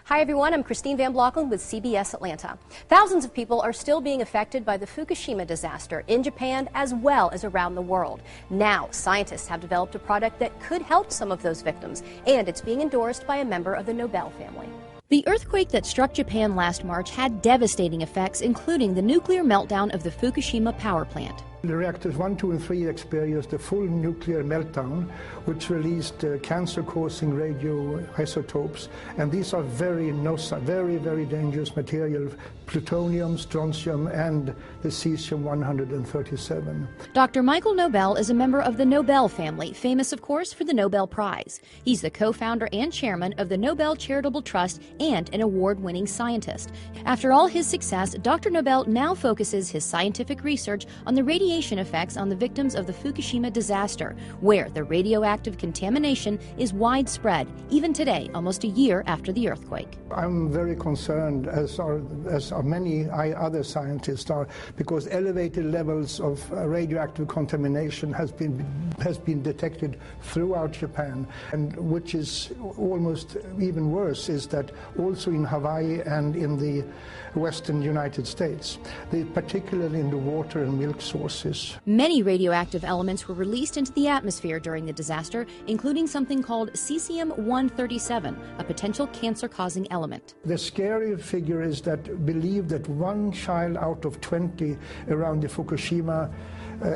Hi everyone, I'm Christine Van Blocken with CBS Atlanta. Thousands of people are still being affected by the Fukushima disaster in Japan as well as around the world. Now, scientists have developed a product that could help some of those victims, and it's being endorsed by a member of the Nobel family. The earthquake that struck Japan last March had devastating effects, including the nuclear meltdown of the Fukushima power plant. The reactors 1, 2, and 3 experienced a full nuclear meltdown, which released cancer-causing radioisotopes, and these are very dangerous materials: plutonium, strontium, and the cesium-137. Dr. Michael Nobel is a member of the Nobel family, famous, of course, for the Nobel Prize. He's the co-founder and chairman of the Nobel Charitable Trust and an award-winning scientist. After all his success, Dr. Nobel now focuses his scientific research on the radiation effects on the victims of the Fukushima disaster, where the radioactive contamination is widespread, even today, almost a year after the earthquake. I'm very concerned, as are many other scientists are, because elevated levels of radioactive contamination has been detected throughout Japan, and which is almost even worse is that also in Hawaii and in the western United States, particularly in the water and milk sources. Many radioactive elements were released into the atmosphere during the disaster, including something called cesium-137, a potential cancer-causing element. The scary figure is that believe that 1 child out of 20 around the Fukushima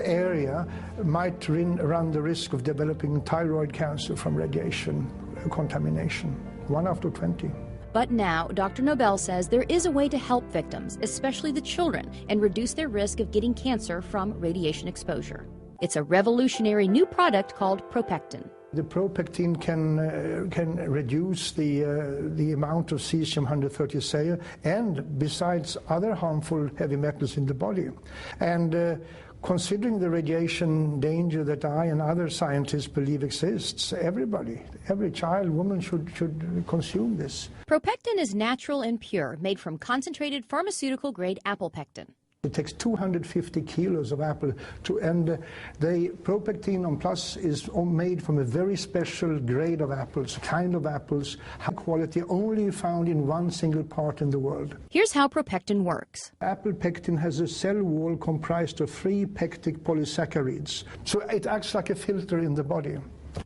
area might run the risk of developing thyroid cancer from radiation contamination. 1 out of 20. But now, Dr. Nobel says there is a way to help victims, especially the children, and reduce their risk of getting cancer from radiation exposure. It's a revolutionary new product called Propectin. The Propectin can reduce the amount of cesium-137 and besides other harmful heavy metals in the body. And considering the radiation danger that I and other scientists believe exists, every child, woman should consume this. Propectin is natural and pure, made from concentrated pharmaceutical-grade apple pectin. It takes 250 kilos of apple and the Propectin on Plus is made from a very special grade of apples, high quality, only found in one single part in the world. Here's how Propectin works. Apple pectin has a cell wall comprised of 3 pectic polysaccharides, so it acts like a filter in the body.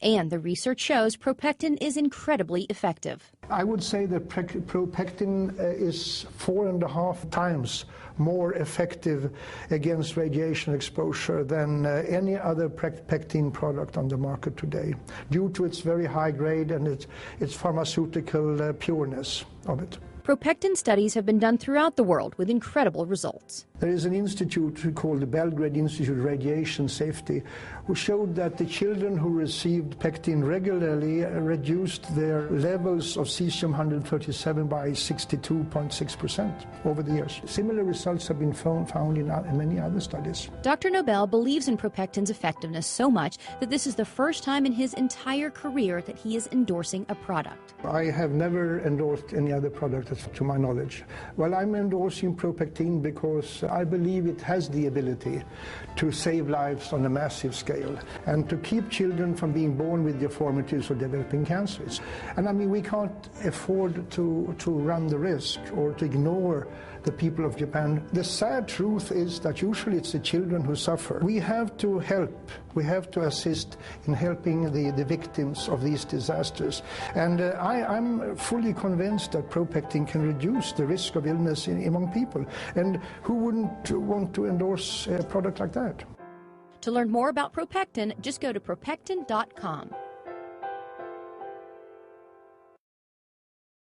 And the research shows Propectin is incredibly effective. I would say that Propectin is 4.5 times more effective against radiation exposure than any other pectin product on the market today, due to its very high grade and its pharmaceutical pureness of it. Propectin studies have been done throughout the world with incredible results. There is an institute called the Belgrade Institute of Radiation Safety, who showed that the children who received pectin regularly reduced their levels of cesium-137 by 62.6% over the years. Similar results have been found in many other studies. Dr. Nobel believes in Propectin's effectiveness so much that this is the first time in his entire career that he is endorsing a product. I have never endorsed any other product to my knowledge. Well, I'm endorsing Propectin because I believe it has the ability to save lives on a massive scale and to keep children from being born with deformities or developing cancers. And I mean, we can't afford to run the risk or to ignore the people of Japan. The sad truth is that usually it's the children who suffer. We have to help. We have to assist in helping the victims of these disasters. And I'm fully convinced that Propectin can reduce the risk of illness among people. And who wouldn't want to endorse a product like that? To learn more about Propectin, just go to propectin.com.